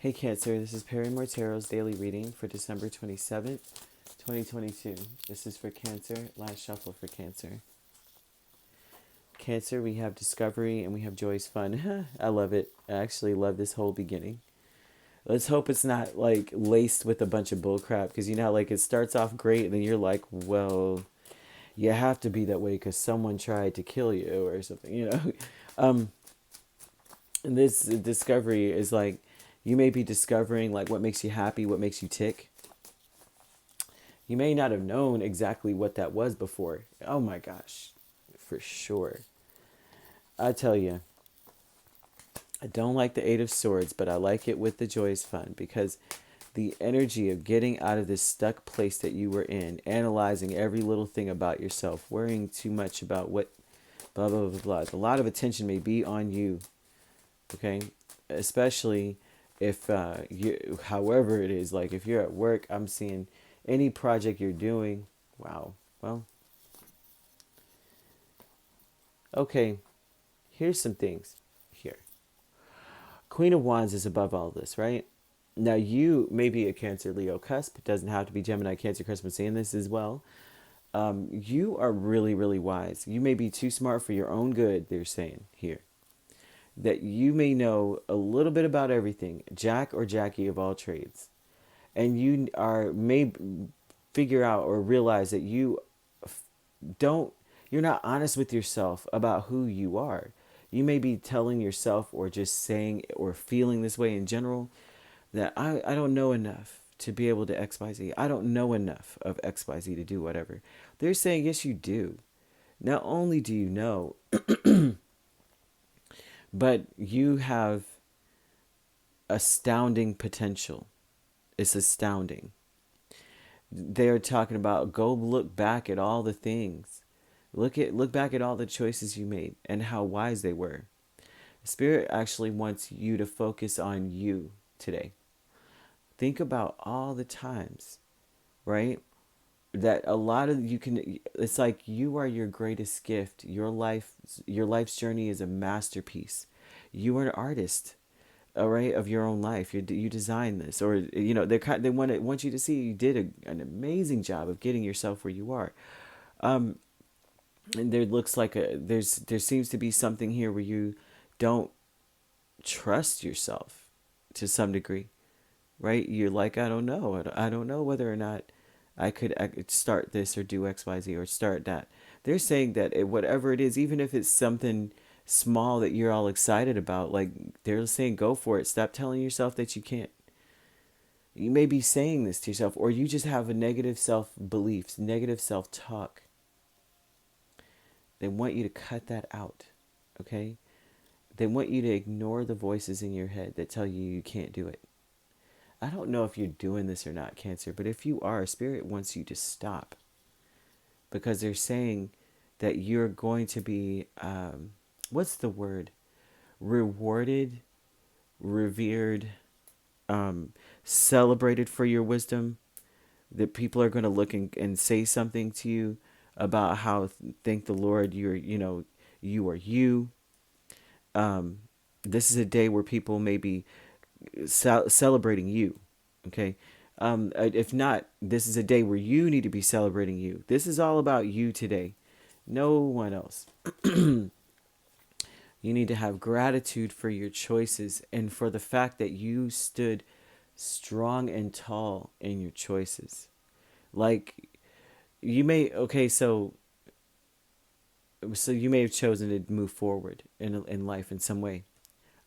Hey Cancer, this is Perrymore Tarot's daily reading for December 27th, 2022. This is for Cancer, last shuffle for Cancer. Cancer, we have discovery and we have joy's fun. I love it. I actually love this whole beginning. Let's hope it's not like laced with a bunch of bullcrap, because you know, like it starts off great and then you're like, well, you have to be that way because someone tried to kill you or something, you know? And this discovery is like, you may be discovering like what makes you happy, what makes you tick. You may not have known exactly what that was before. Oh my gosh, for sure. I tell you, I don't like the Eight of Swords, but I like it with the Joyous Fun, because the energy of getting out of this stuck place that you were in, analyzing every little thing about yourself, worrying too much about what blah, blah, blah, blah. A lot of attention may be on you, okay? Especially if you, however it is, like if you're at work, I'm seeing any project you're doing. Wow. Well, okay, here's some things here. Queen of Wands is above all this, right? Now, you may be a Cancer, Leo cusp. It doesn't have to be Gemini, Cancer cusp. I'm saying this as well. You are really, really wise. You may be too smart for your own good, they're saying here. That you may know a little bit about everything, Jack or Jackie of all trades. And you may figure out or realize that you're not honest with yourself about who you are. You may be telling yourself or just saying or feeling this way in general, that I don't know enough to be able to XYZ. I don't know enough of XYZ to do whatever. They're saying, yes, you do. Not only do you know, but you have astounding potential. It's astounding. They're talking about go look back at all the things. Look back at all the choices you made and how wise they were. Spirit actually wants you to focus on you today. Think about all the times, right? That a lot of you can, it's like you are your greatest gift. Your life's journey is a masterpiece. You are an artist, all right, of your own life. You design this, or you know, they want you to see you did an amazing job of getting yourself where you are. And there looks like there seems to be something here where you don't trust yourself to some degree, right? You're like, I don't know. I don't know whether or not I could start this or do X, Y, Z or start that. They're saying that whatever it is, even if it's something small that you're all excited about, like they're saying, go for it. Stop telling yourself that you can't. You may be saying this to yourself, or you just have a negative self-beliefs, negative self-talk. They want you to cut that out, okay? They want you to ignore the voices in your head that tell you you can't do it. I don't know if you're doing this or not, Cancer, but if you are, Spirit wants you to stop. Because they're saying that you're going to be, what's the word? Rewarded, revered, celebrated for your wisdom. That people are going to look and say something to you about how, thank the Lord, you are you. This is a day where people may be celebrating you, okay? If not, this is a day where you need to be celebrating you. This is all about you today, no one else. You need to have gratitude for your choices and for the fact that you stood strong and tall in your choices. Like, you may, okay, so you may have chosen to move forward in life in some way.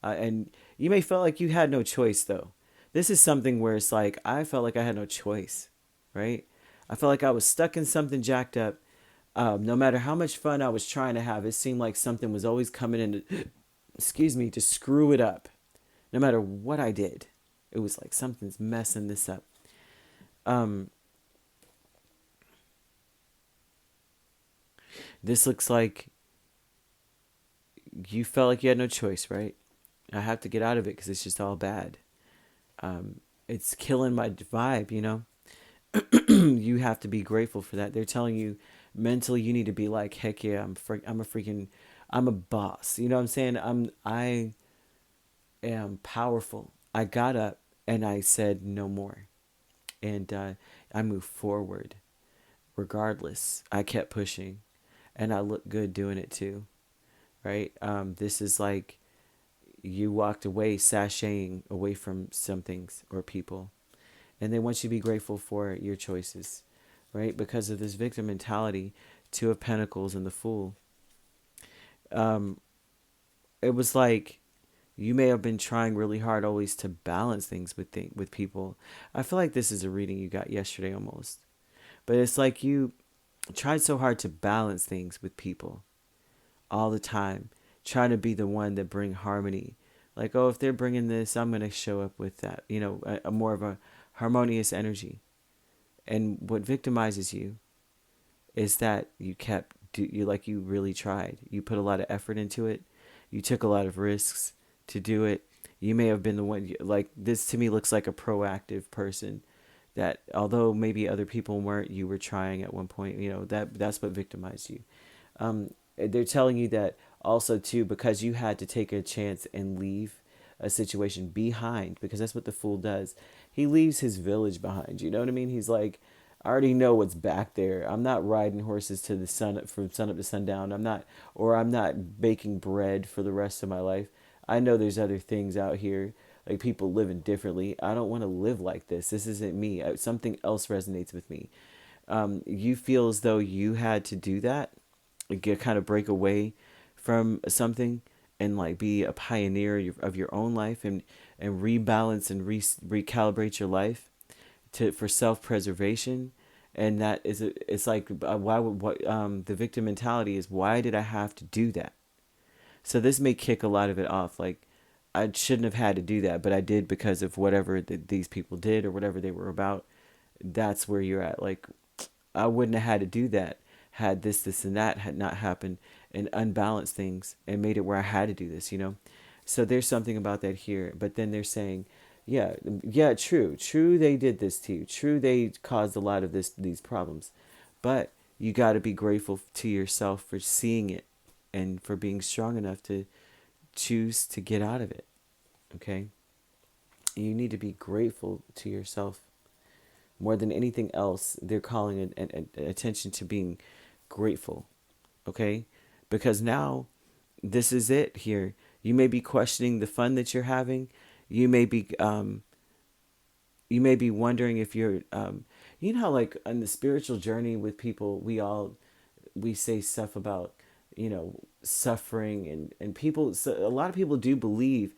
And you may feel like you had no choice, though. This is something where it's like, I felt like I had no choice, right? I felt like I was stuck in something jacked up. No matter how much fun I was trying to have, it seemed like something was always coming in to, excuse me, to screw it up. No matter what I did, it was like something's messing this up. This looks like you felt like you had no choice, right? I have to get out of it because it's just all bad. It's killing my vibe, you know? You have to be grateful for that. They're telling you mentally you need to be like, heck yeah, I'm a boss. You know what I'm saying? I am powerful. I got up And I said no more. And I moved forward regardless. I kept pushing, and I looked good doing it too, right? This is like you walked away, sashaying away from some things or people. And they want you to be grateful for your choices, right? Because of this victim mentality, Two of Pentacles and the Fool. It was like you may have been trying really hard always to balance things with people. I feel like this is a reading you got yesterday almost. But it's like you tried so hard to balance things with people all the time, trying to be the one that bring harmony. Like, oh, if they're bringing this, I'm going to show up with that, a more of a harmonious energy. And what victimizes you is that you really tried. You put a lot of effort into it. You took a lot of risks to do it. You may have been the one, like, this to me looks like a proactive person that although maybe other people weren't, you were trying at one point. That's what victimized you. They're telling you that also too, because you had to take a chance and leave a situation behind, because that's what the Fool does. He leaves his village behind. You know what I mean? He's like, I already know what's back there. I'm not riding horses to the sun from sun up to sundown. I'm not baking bread for the rest of my life. I know there's other things out here, like people living differently. I don't want to live like this. This isn't me. Something else resonates with me. You feel as though you had to do that, get kind of break away from something and like be a pioneer of your own life and rebalance and recalibrate your life for self-preservation. And that is it's like why would what the victim mentality is, why did I have to do that? So this may kick a lot of it off, like I shouldn't have had to do that, but I did because of whatever these people did or whatever they were about. That's where you're at. Like, I wouldn't have had to do that had this, and that had not happened and unbalanced things and made it where I had to do this. So there's something about that here. But then they're saying, yeah, true, they did this to you. True, they caused a lot of these problems. But you got to be grateful to yourself for seeing it and for being strong enough to choose to get out of it. Okay? You need to be grateful to yourself more than anything else. They're calling an attention to being grateful. Okay? Because now this is it here. You may be questioning the fun that you're having. You may be wondering if you're you know how, like, on the spiritual journey with people, we say stuff about suffering, and people, so a lot of people do believe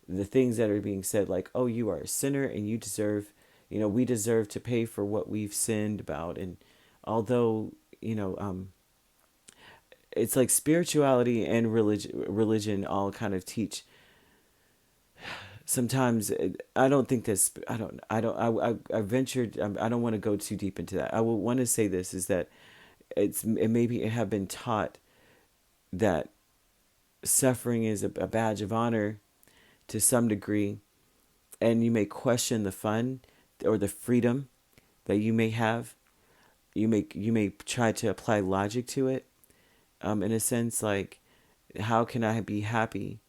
the things that are being said, like, oh, you are a sinner and you deserve, we deserve to pay for what we've sinned about. And although it's like spirituality and religion all kind of teach. Sometimes I don't think that's, I ventured, I don't want to go too deep into that. I will want to say this is that it maybe have been taught that suffering is a badge of honor to some degree, and you may question the fun or the freedom that you may have. You may try to apply logic to it, in a sense, like, how can I be happy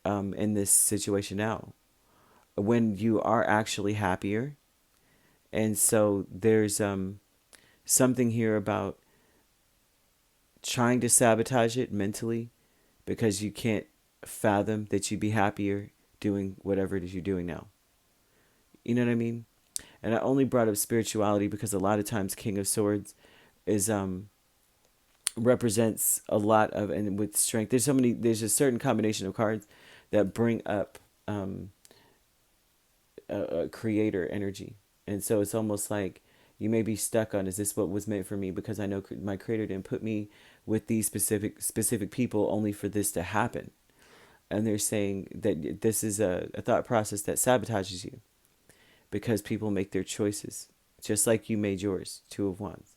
in this situation now when you are actually happier? And so there's something here about trying to sabotage it mentally because you can't fathom that you'd be happier doing whatever it is you're doing now. You know what I mean? And I only brought up spirituality because a lot of times King of Swords is represents a lot of, and with strength, there's a certain combination of cards that bring up a creator energy. And so it's almost like you may be stuck on, is this what was meant for me? Because I know my creator didn't put me with these specific people only for this to happen. And they're saying that this is a thought process that sabotages you because people make their choices, just like you made yours, Two of Wands.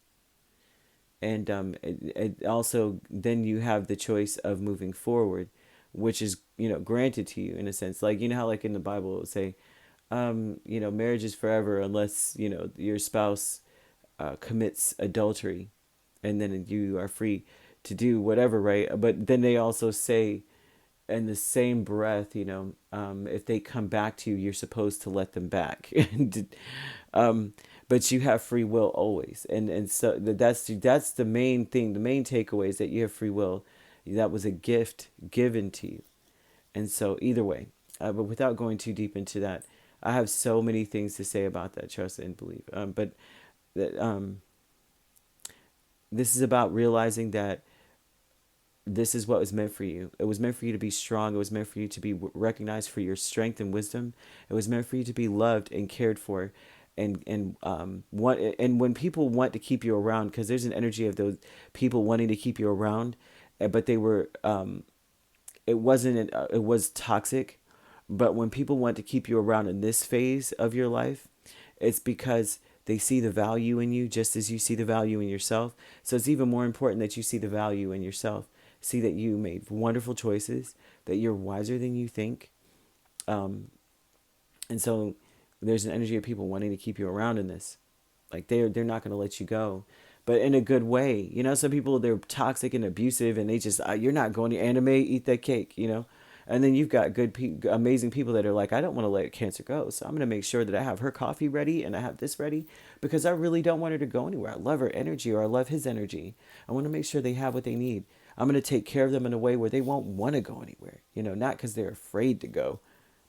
And it also, then you have the choice of moving forward, which is, granted to you in a sense. Like, how like in the Bible it would say, marriage is forever unless, your spouse commits adultery, and then you are free to do whatever, right? But then they also say in the same breath, if they come back to you, you're supposed to let them back. But you have free will always, and so that's the main thing. The main takeaway is that you have free will. That was a gift given to you, and so either way. But without going too deep into that, I have so many things to say about that. Trust and believe. But that this is about realizing that this is what was meant for you. It was meant for you to be strong. It was meant for you to be recognized for your strength and wisdom. It was meant for you to be loved and cared for. And when people want to keep you around, because there's an energy of those people wanting to keep you around, but they were it was toxic. But when people want to keep you around in this phase of your life, it's because they see the value in you just as you see the value in yourself. So it's even more important that you see the value in yourself. See that you made wonderful choices, that you're wiser than you think. And so there's an energy of people wanting to keep you around in this. Like they're not going to let you go, but in a good way. Some people, they're toxic and abusive, and they just you're not going to anime, eat that cake. And then you've got amazing people that are like, I don't want to let cancer go, so I'm going to make sure that I have her coffee ready and I have this ready because I really don't want her to go anywhere. I love her energy, or I love his energy. I want to make sure they have what they need. I'm going to take care of them in a way where they won't want to go anywhere. Not because they're afraid to go,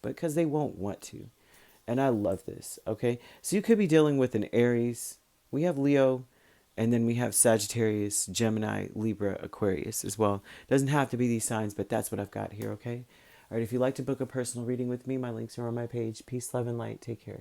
but because they won't want to. And I love this. Okay, so you could be dealing with an Aries. We have Leo. And then we have Sagittarius, Gemini, Libra, Aquarius as well. Doesn't have to be these signs, but that's what I've got here, okay? All right, if you'd like to book a personal reading with me, my links are on my page. Peace, love, and light. Take care.